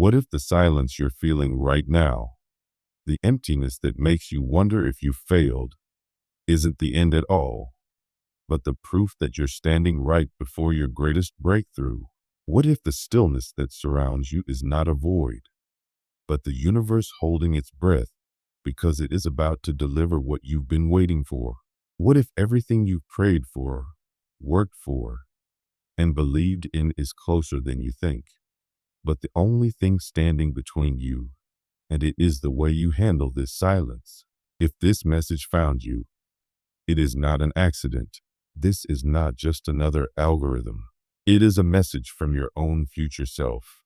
What if the silence you're feeling right now, the emptiness that makes you wonder if you failed, isn't the end at all, but the proof that you're standing right before your greatest breakthrough? What if the stillness that surrounds you is not a void, but the universe holding its breath because it is about to deliver what you've been waiting for? What if everything you've prayed for, worked for, and believed in is closer than you think, but the only thing standing between you and it is the way you handle this silence? If this message found you, it is not an accident. This is not just another algorithm. It is a message from your own future self,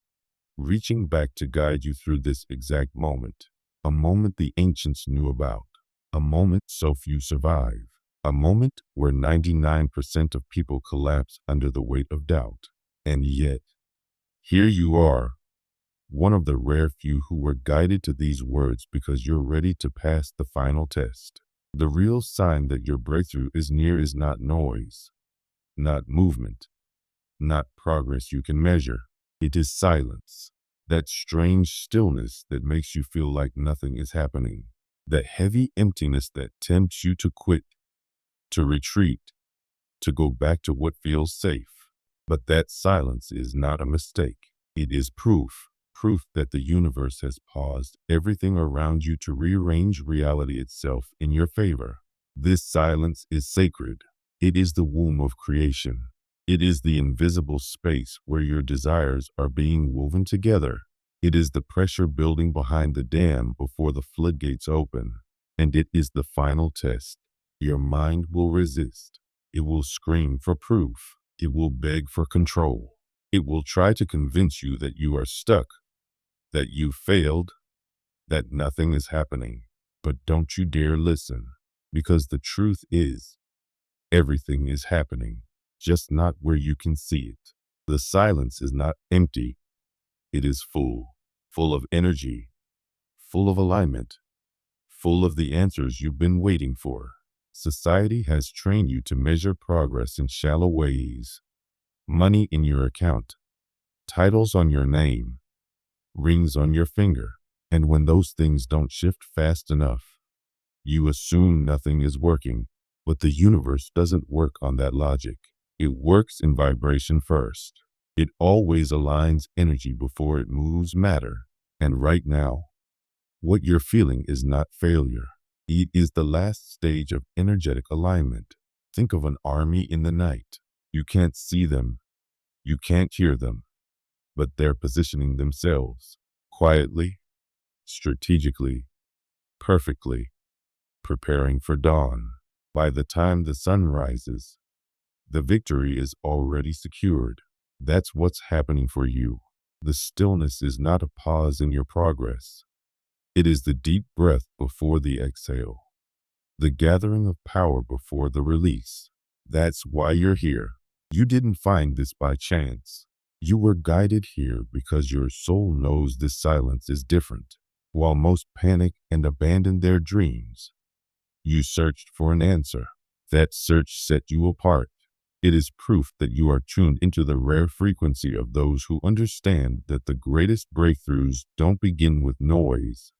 reaching back to guide you through this exact moment. A moment the ancients knew about. A moment so few survive. A moment where 99% of people collapse under the weight of doubt. And yet, here you are, one of the rare few who were guided to these words because you're ready to pass the final test. The real sign that your breakthrough is near is not noise, not movement, not progress you can measure. It is silence. That strange stillness that makes you feel like nothing is happening. That heavy emptiness that tempts you to quit, to retreat, to go back to what feels safe. But that silence is not a mistake. It is proof that the universe has paused everything around you to rearrange reality itself in your favor. This silence is sacred. It is the womb of creation. It is the invisible space where your desires are being woven together. It is the pressure building behind the dam before the floodgates open. And it is the final test. Your mind will resist. It will scream for proof. It will beg for control. It will try to convince you that you are stuck, that you failed, that nothing is happening. But don't you dare listen, because the truth is, everything is happening, just not where you can see it. The silence is not empty. It is full of energy, full of alignment, full of the answers you've been waiting for. Society has trained you to measure progress in shallow ways. Money in your account, titles on your name, rings on your finger. And when those things don't shift fast enough, you assume nothing is working. But the universe doesn't work on that logic. It works in vibration first. It always aligns energy before it moves matter. And right now, what you're feeling is not failure. It is the last stage of energetic alignment. Think of an army in the night. You can't see them. You can't hear them. But they're positioning themselves quietly, strategically, perfectly, preparing for dawn. By the time the sun rises, the victory is already secured. That's what's happening for you. The stillness is not a pause in your progress. It is the deep breath before the exhale, the gathering of power before the release. That's why you're here. You didn't find this by chance. You were guided here because your soul knows this silence is different. While most panic and abandon their dreams, you searched for an answer. That search set you apart. It is proof that you are tuned into the rare frequency of those who understand that the greatest breakthroughs don't begin with noise,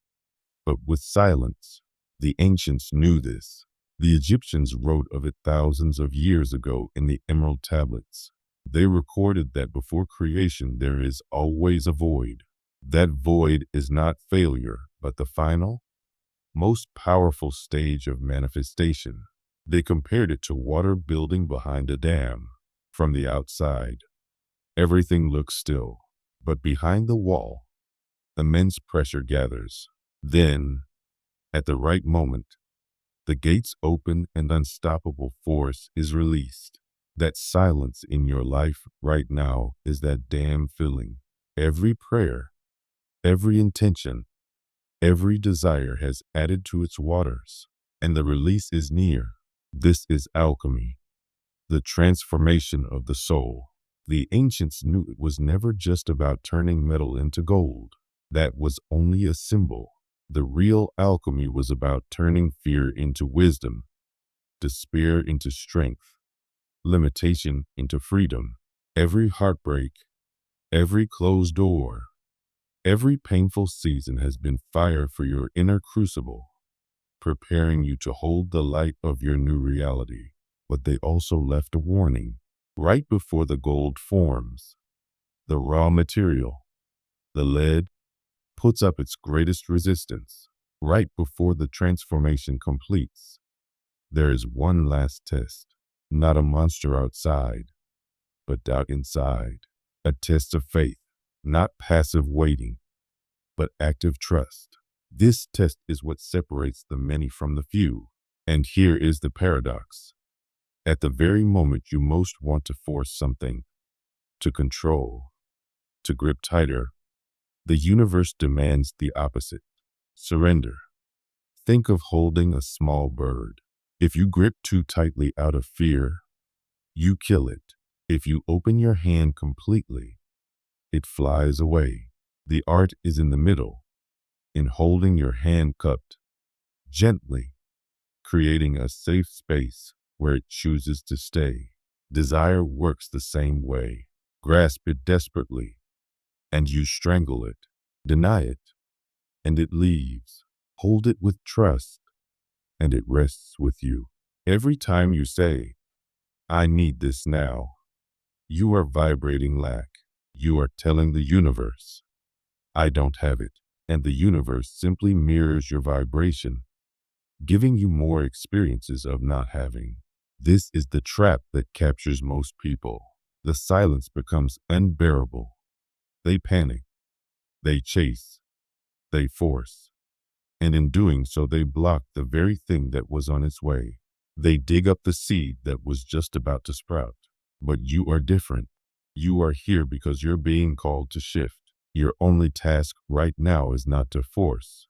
but with silence. The ancients knew this. The Egyptians wrote of it thousands of years ago in the Emerald Tablets. They recorded that before creation there is always a void. That void is not failure, but the final, most powerful stage of manifestation. They compared it to water building behind a dam. From the outside, everything looks still, but behind the wall, immense pressure gathers. Then, at the right moment, the gates open and unstoppable force is released. That silence in your life right now is that dam filling. Every prayer, every intention, every desire has added to its waters, and the release is near. This is alchemy, the transformation of the soul. The ancients knew it was never just about turning metal into gold. That was only a symbol. The real alchemy was about turning fear into wisdom, despair into strength, limitation into freedom. Every heartbreak, every closed door, Every painful season has been fire for your inner crucible, preparing you to hold the light of your new reality. But they also left a warning. Right before the gold forms, the raw material, the lead, puts up its greatest resistance. Right before the transformation completes, there is one last test. Not a monster outside, but doubt inside. A test of faith, not passive waiting, but active trust. This test is what separates the many from the few. And here is the paradox. At the very moment you most want to force something, to control, to grip tighter, the universe demands the opposite. Surrender. Think of holding a small bird. If you grip too tightly out of fear, you kill it. If you open your hand completely, it flies away. The art is in the middle, in holding your hand cupped gently, creating a safe space where it chooses to stay. Desire works the same way. Grasp it desperately, and you strangle it. Deny it, and it leaves. Hold it with trust, and it rests with you. Every time you say, I need this now, you are vibrating lack. You are telling the universe, I don't have it. And the universe simply mirrors your vibration, giving you more experiences of not having. This is the trap that captures most people. The silence becomes unbearable. They panic, they chase, they force. And in doing so, they block the very thing that was on its way. They dig up the seed that was just about to sprout. But you are different. You are here because you're being called to shift. Your only task right now is not to force,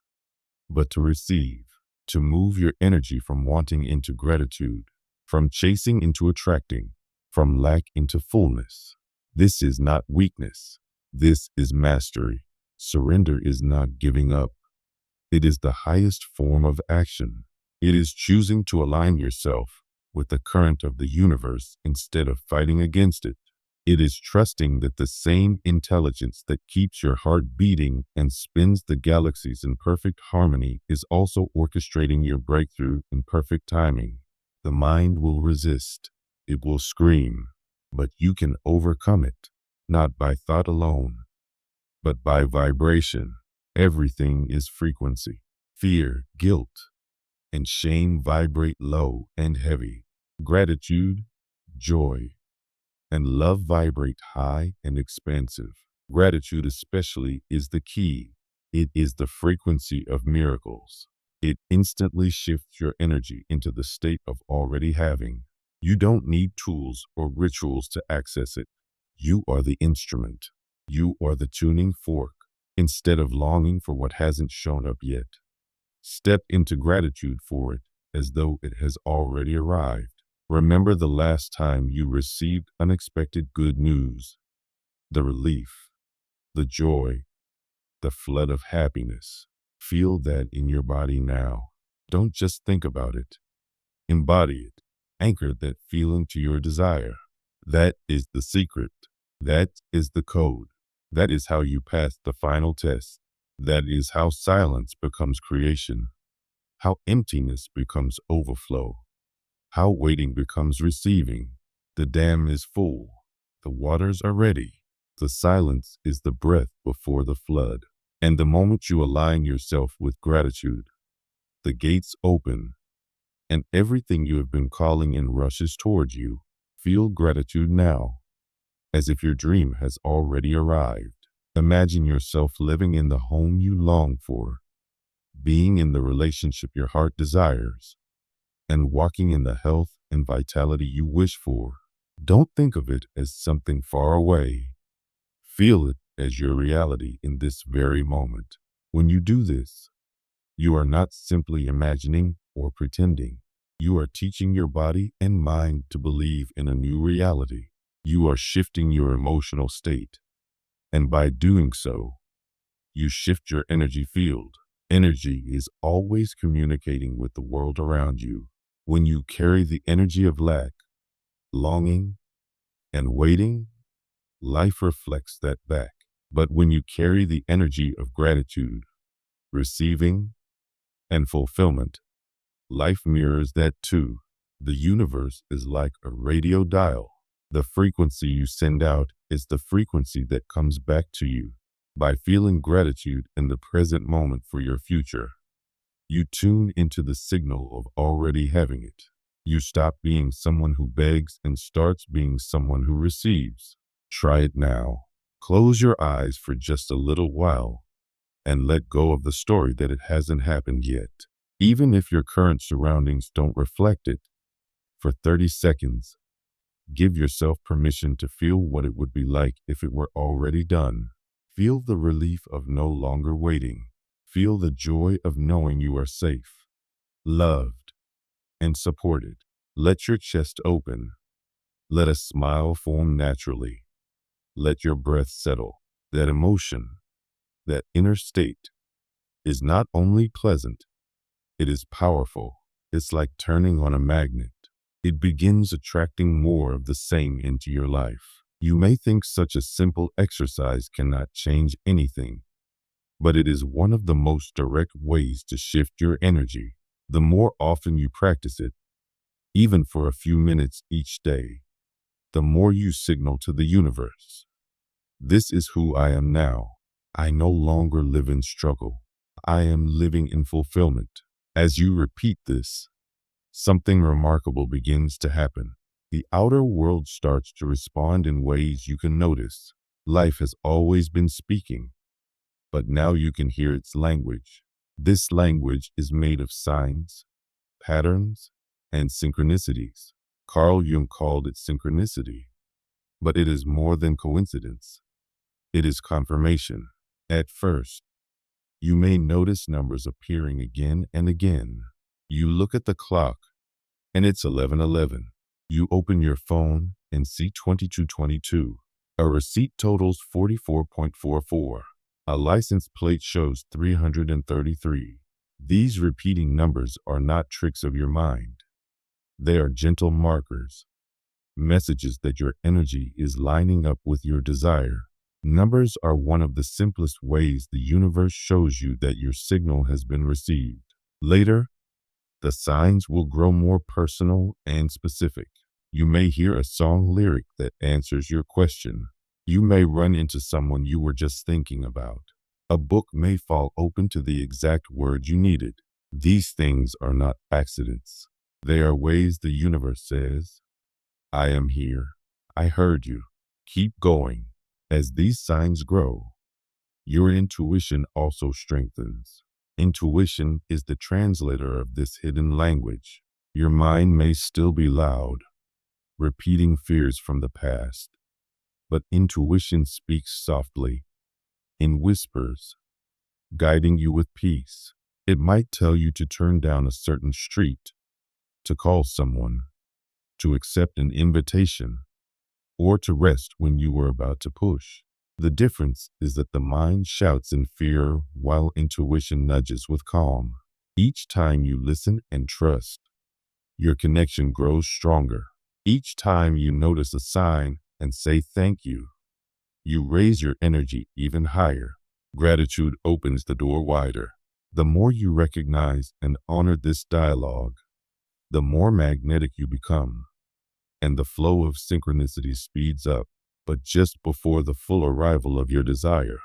but to receive, to move your energy from wanting into gratitude, from chasing into attracting, from lack into fullness. This is not weakness. This is mastery. Surrender is not giving up. It is the highest form of action. It is choosing to align yourself with the current of the universe instead of fighting against it. It is trusting that the same intelligence that keeps your heart beating and spins the galaxies in perfect harmony is also orchestrating your breakthrough in perfect timing. The mind will resist. It will scream, but you can overcome it, not by thought alone, but by vibration. Everything is frequency. Fear, guilt, and shame vibrate low and heavy. Gratitude, joy, and love vibrate high and expansive. Gratitude especially is the key. It is the frequency of miracles. It instantly shifts your energy into the state of already having. You don't need tools or rituals to access it. You are the instrument. You are the tuning fork. Instead of longing for what hasn't shown up yet, step into gratitude for it as though it has already arrived. Remember the last time you received unexpected good news, the relief, the joy, the flood of happiness. Feel that in your body now. Don't just think about it. Embody it. Anchor that feeling to your desire. That is the secret. That is the code. That is how you pass the final test. That is how silence becomes creation. How emptiness becomes overflow. How waiting becomes receiving. The dam is full. The waters are ready. The silence is the breath before the flood. And the moment you align yourself with gratitude, the gates open, and everything you have been calling in rushes towards you. Feel gratitude now, as if your dream has already arrived. Imagine yourself living in the home you long for, being in the relationship your heart desires, and walking in the health and vitality you wish for. Don't think of it as something far away. Feel it as your reality in this very moment. When you do this, you are not simply imagining or pretending. You are teaching your body and mind to believe in a new reality. You are shifting your emotional state. And by doing so, you shift your energy field. Energy is always communicating with the world around you. When you carry the energy of lack, longing, and waiting, life reflects that back. But when you carry the energy of gratitude, receiving, and fulfillment, life mirrors that too. The universe is like a radio dial. The frequency you send out is the frequency that comes back to you. By feeling gratitude in the present moment for your future, you tune into the signal of already having it. You stop being someone who begs and starts being someone who receives. Try it now. Close your eyes for just a little while and let go of the story that it hasn't happened yet. Even if your current surroundings don't reflect it, for 30 seconds, give yourself permission to feel what it would be like if it were already done. Feel the relief of no longer waiting. Feel the joy of knowing you are safe, loved, and supported. Let your chest open. Let a smile form naturally. Let your breath settle. That emotion, that inner state, is not only pleasant, it is powerful. It's like turning on a magnet. It begins attracting more of the same into your life. You may think such a simple exercise cannot change anything, but it is one of the most direct ways to shift your energy. The more often you practice it, even for a few minutes each day, the more you signal to the universe. This is who I am now. I no longer live in struggle. I am living in fulfillment. As you repeat this, something remarkable begins to happen. The outer world starts to respond in ways you can notice. Life has always been speaking, but now you can hear its language. This language is made of signs, patterns, and synchronicities. Carl Jung called it synchronicity, but it is more than coincidence. It is confirmation. At first, you may notice numbers appearing again and again. You look at the clock, and it's 11:11. You open your phone and see 22:22. A receipt totals 44.44. A license plate shows 333. These repeating numbers are not tricks of your mind. They are gentle markers, messages that your energy is lining up with your desire. Numbers are one of the simplest ways the universe shows you that your signal has been received. Later, the signs will grow more personal and specific. You may hear a song lyric that answers your question. You may run into someone you were just thinking about. A book may fall open to the exact word you needed. These things are not accidents. They are ways the universe says, I am here. I heard you. Keep going. As these signs grow, your intuition also strengthens. Intuition is the translator of this hidden language. Your mind may still be loud, repeating fears from the past, but intuition speaks softly, in whispers, guiding you with peace. It might tell you to turn down a certain street, to call someone, to accept an invitation, or to rest when you were about to push. The difference is that the mind shouts in fear while intuition nudges with calm. Each time you listen and trust, your connection grows stronger. Each time you notice a sign and say thank you, you raise your energy even higher. Gratitude opens the door wider. The more you recognize and honor this dialogue, the more magnetic you become, and the flow of synchronicity speeds up. But just before the full arrival of your desire,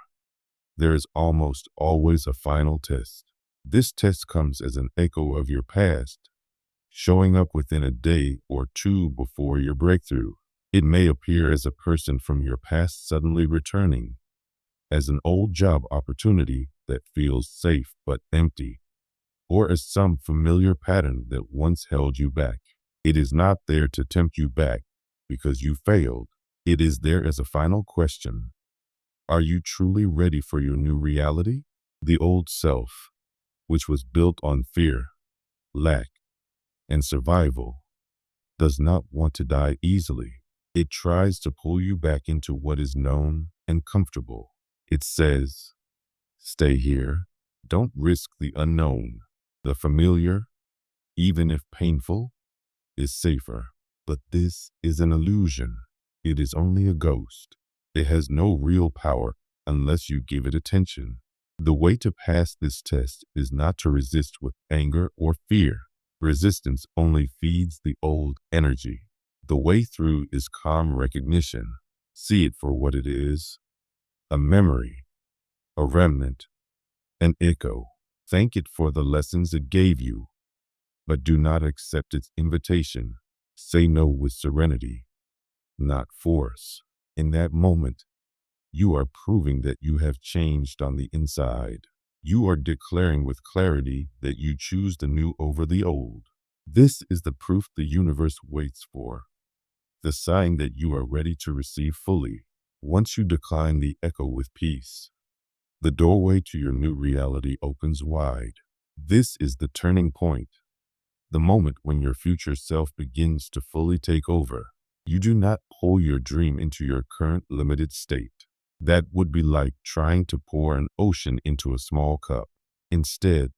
there is almost always a final test. This test comes as an echo of your past, showing up within a day or two before your breakthrough. It may appear as a person from your past suddenly returning, as an old job opportunity that feels safe but empty, or as some familiar pattern that once held you back. It is not there to tempt you back because you failed. It is there as a final question. Are you truly ready for your new reality? The old self, which was built on fear, lack, and survival, does not want to die easily. It tries to pull you back into what is known and comfortable. It says, stay here. Don't risk the unknown. The familiar, even if painful, is safer. But this is an illusion. It is only a ghost. It has no real power unless you give it attention. The way to pass this test is not to resist with anger or fear. Resistance only feeds the old energy. The way through is calm recognition. See it for what it is: a memory, a remnant, an echo. Thank it for the lessons it gave you, but do not accept its invitation. Say no with serenity, not force. In that moment, you are proving that you have changed on the inside. You are declaring with clarity that you choose the new over the old. This is the proof the universe waits for, the sign that you are ready to receive fully. Once you decline the echo with peace, the doorway to your new reality opens wide. This is the turning point, the moment when your future self begins to fully take over. You do not pull your dream into your current limited state. That would be like trying to pour an ocean into a small cup. Instead,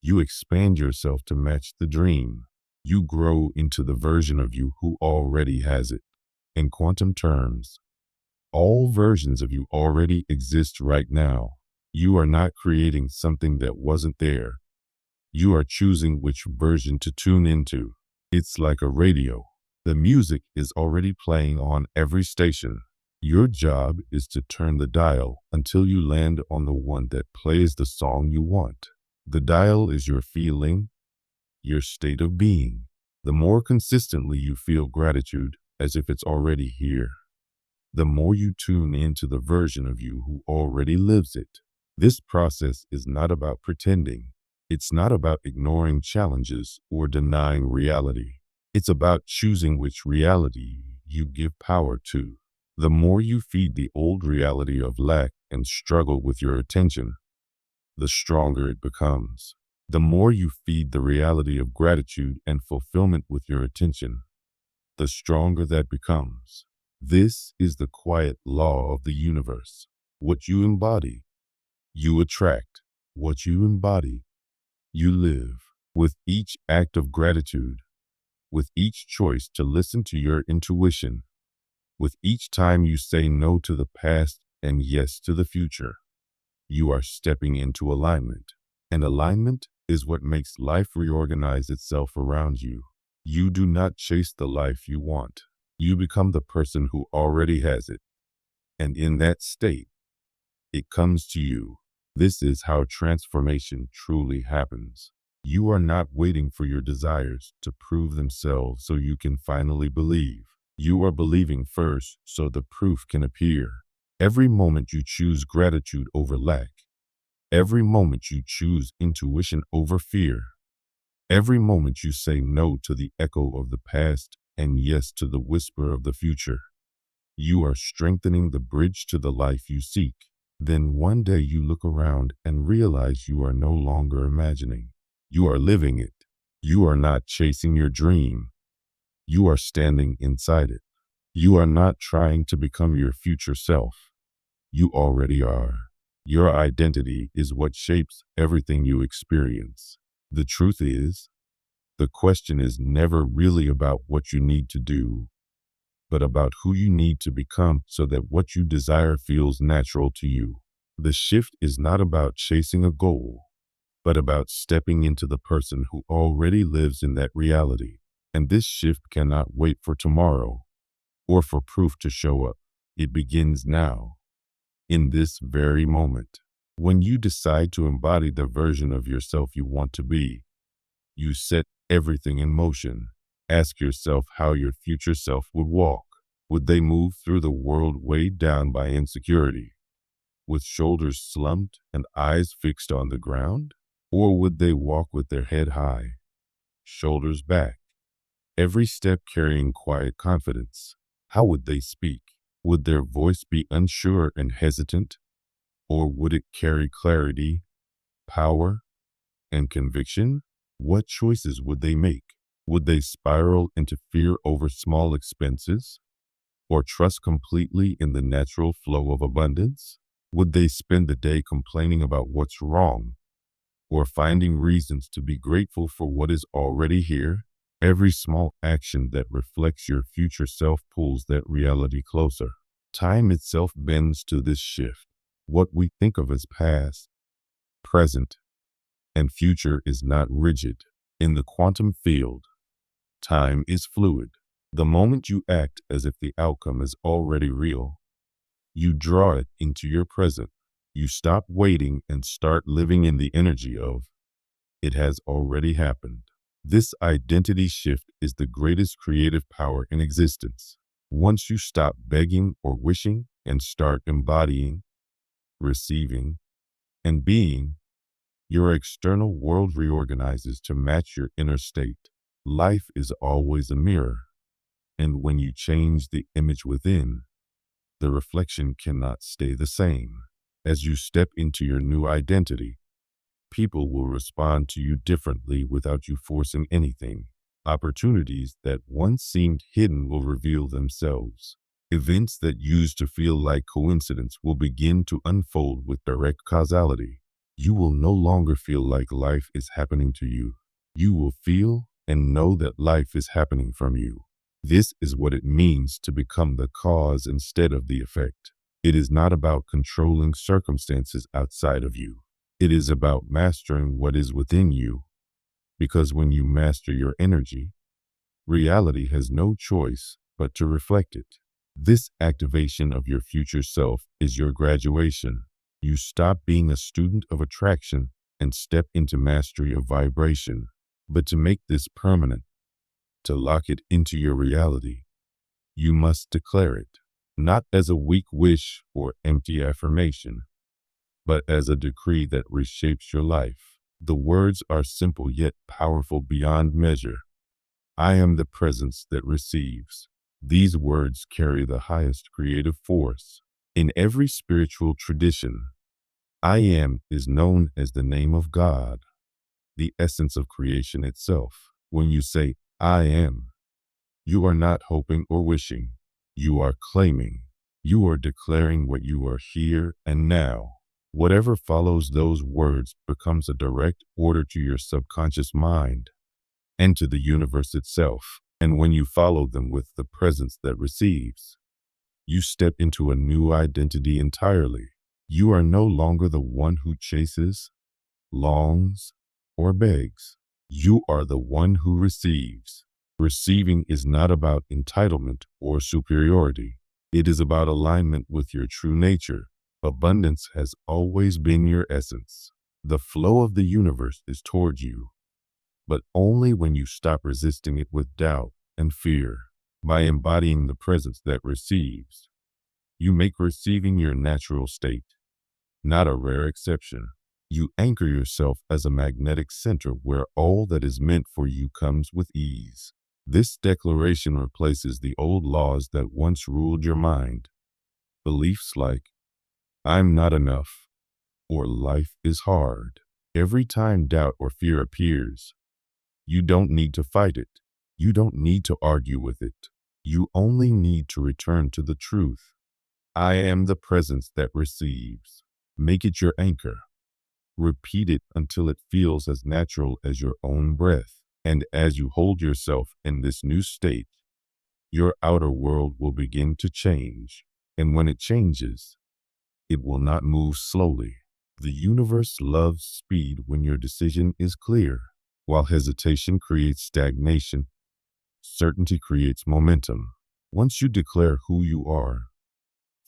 you expand yourself to match the dream. You grow into the version of you who already has it. In quantum terms, all versions of you already exist right now. You are not creating something that wasn't there. You are choosing which version to tune into. It's like a radio. The music is already playing on every station. Your job is to turn the dial until you land on the one that plays the song you want. The dial is your feeling, your state of being. The more consistently you feel gratitude as if it's already here, the more you tune into the version of you who already lives it. This process is not about pretending. It's not about ignoring challenges or denying reality. It's about choosing which reality you give power to. The more you feed the old reality of lack and struggle with your attention, the stronger it becomes. The more you feed the reality of gratitude and fulfillment with your attention, the stronger that becomes. This is the quiet law of the universe. What you embody, you attract. What you embody, you live. With each act of gratitude, with each choice to listen to your intuition, with each time you say no to the past and yes to the future, you are stepping into alignment. And alignment is what makes life reorganize itself around you. You do not chase the life you want. You become the person who already has it. And in that state, it comes to you. This is how transformation truly happens. You are not waiting for your desires to prove themselves so you can finally believe. You are believing first so the proof can appear. Every moment you choose gratitude over lack, every moment you choose intuition over fear, every moment you say no to the echo of the past and yes to the whisper of the future, you are strengthening the bridge to the life you seek. Then one day you look around and realize you are no longer imagining. You are living it. You are not chasing your dream. You are standing inside it. You are not trying to become your future self. You already are. Your identity is what shapes everything you experience. The truth is, the question is never really about what you need to do, but about who you need to become so that what you desire feels natural to you. The shift is not about chasing a goal, but about stepping into the person who already lives in that reality. And this shift cannot wait for tomorrow or for proof to show up. It begins now, in this very moment. When you decide to embody the version of yourself you want to be, you set everything in motion. Ask yourself how your future self would walk. Would they move through the world weighed down by insecurity, with shoulders slumped and eyes fixed on the ground? Or would they walk with their head high, shoulders back, every step carrying quiet confidence? How would they speak? Would their voice be unsure and hesitant? Or would it carry clarity, power, and conviction? What choices would they make? Would they spiral into fear over small expenses, or trust completely in the natural flow of abundance? Would they spend the day complaining about what's wrong, or finding reasons to be grateful for what is already here? Every small action that reflects your future self pulls that reality closer. Time itself bends to this shift. What we think of as past, present, and future is not rigid. In the quantum field, time is fluid. The moment you act as if the outcome is already real, you draw it into your present. You stop waiting and start living in the energy of it has already happened. This identity shift is the greatest creative power in existence. Once you stop begging or wishing and start embodying, receiving, and being, your external world reorganizes to match your inner state. Life is always a mirror, and when you change the image within, the reflection cannot stay the same. As you step into your new identity, people will respond to you differently without you forcing anything. Opportunities that once seemed hidden will reveal themselves. Events that used to feel like coincidence will begin to unfold with direct causality. You will no longer feel like life is happening to you. You will feel and know that life is happening from you. This is what it means to become the cause instead of the effect. It is not about controlling circumstances outside of you. It is about mastering what is within you. Because when you master your energy, reality has no choice but to reflect it. This activation of your future self is your graduation. You stop being a student of attraction and step into mastery of vibration. But to make this permanent, to lock it into your reality, you must declare it, not as a weak wish or empty affirmation, but as a decree that reshapes your life. The words are simple yet powerful beyond measure. I am the presence that receives. These words carry the highest creative force. In every spiritual tradition, I am is known as the name of God, the essence of creation itself. When you say, I am, you are not hoping or wishing. You are claiming. You are declaring what you are here and now. Whatever follows those words becomes a direct order to your subconscious mind and to the universe itself. And when you follow them with the presence that receives, you step into a new identity entirely. You are no longer the one who chases, longs, or begs. You are the one who receives. Receiving is not about entitlement or superiority. It is about alignment with your true nature. Abundance has always been your essence. The flow of the universe is toward you, but only when you stop resisting it with doubt and fear. By embodying the presence that receives, you make receiving your natural state, not a rare exception. You anchor yourself as a magnetic center where all that is meant for you comes with ease. This declaration replaces the old laws that once ruled your mind. Beliefs like, I'm not enough, or life is hard. Every time doubt or fear appears, you don't need to fight it. You don't need to argue with it. You only need to return to the truth. I am the presence that receives. Make it your anchor. Repeat it until it feels as natural as your own breath. And as you hold yourself in this new state, your outer world will begin to change. And when it changes, it will not move slowly. The universe loves speed when your decision is clear. While hesitation creates stagnation, certainty creates momentum. Once you declare who you are,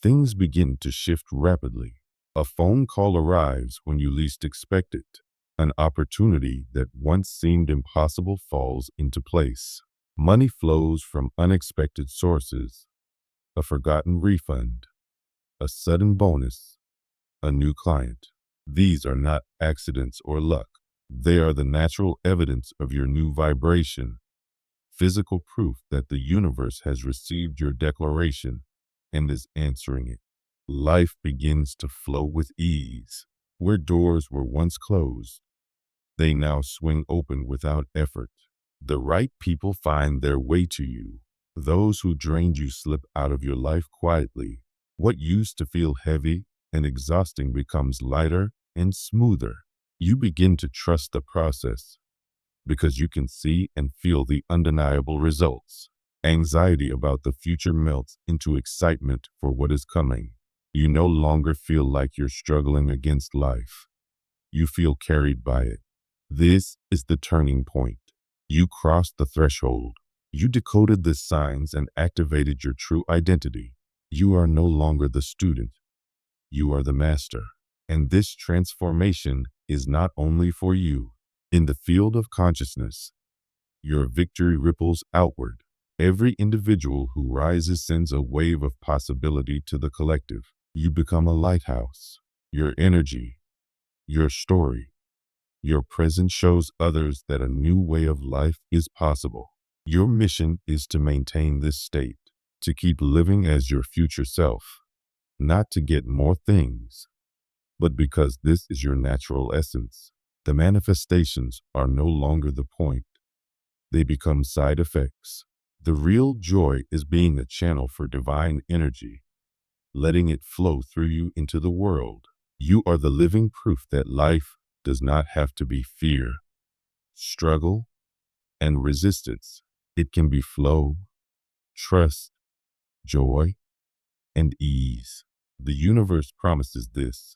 things begin to shift rapidly. A phone call arrives when you least expect it. An opportunity that once seemed impossible falls into place. Money flows from unexpected sources. A forgotten refund, a sudden bonus, a new client. These are not accidents or luck. They are the natural evidence of your new vibration, physical proof that the universe has received your declaration and is answering it. Life begins to flow with ease. Where doors were once closed, they now swing open without effort. The right people find their way to you. Those who drained you slip out of your life quietly. What used to feel heavy and exhausting becomes lighter and smoother. You begin to trust the process because you can see and feel the undeniable results. Anxiety about the future melts into excitement for what is coming. You no longer feel like you're struggling against life. You feel carried by it. This is the turning point. You crossed the threshold. You decoded the signs and activated your true identity. You are no longer the student. You are the master. And this transformation is not only for you. In the field of consciousness, your victory ripples outward. Every individual who rises sends a wave of possibility to the collective. You become a lighthouse. Your energy, your story, your presence shows others that a new way of life is possible. Your mission is to maintain this state, to keep living as your future self, not to get more things, but because this is your natural essence. The manifestations are no longer the point. They become side effects. The real joy is being a channel for divine energy, letting it flow through you into the world. You are the living proof that life does not have to be fear, struggle, and resistance. It can be flow, trust, joy, and ease. The universe promises this.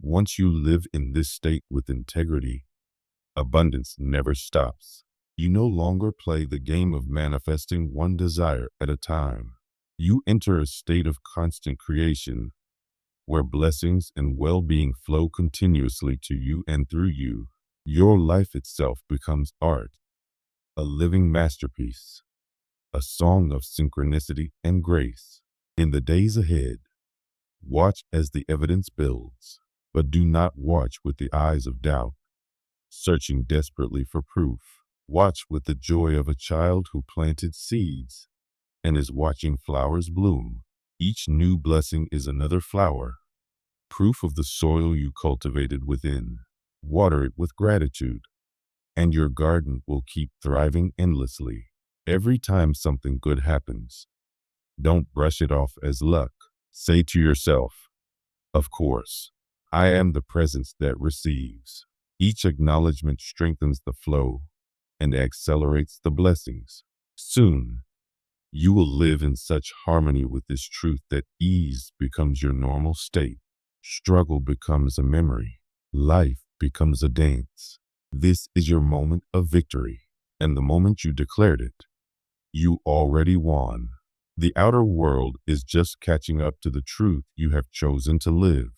Once you live in this state with integrity, abundance never stops. You no longer play the game of manifesting one desire at a time. You enter a state of constant creation, where blessings and well-being flow continuously to you and through you. Your life itself becomes art, a living masterpiece, a song of synchronicity and grace. In the days ahead, watch as the evidence builds, but do not watch with the eyes of doubt, searching desperately for proof. Watch with the joy of a child who planted seeds and is watching flowers bloom. Each new blessing is another flower, proof of the soil you cultivated within. Water it with gratitude, and your garden will keep thriving endlessly. Every time something good happens, don't brush it off as luck. Say to yourself, of course, I am the presence that receives. Each acknowledgement strengthens the flow and accelerates the blessings. Soon, you will live in such harmony with this truth that ease becomes your normal state. Struggle becomes a memory. Life becomes a dance. This is your moment of victory. And the moment you declared it, you already won. The outer world is just catching up to the truth you have chosen to live.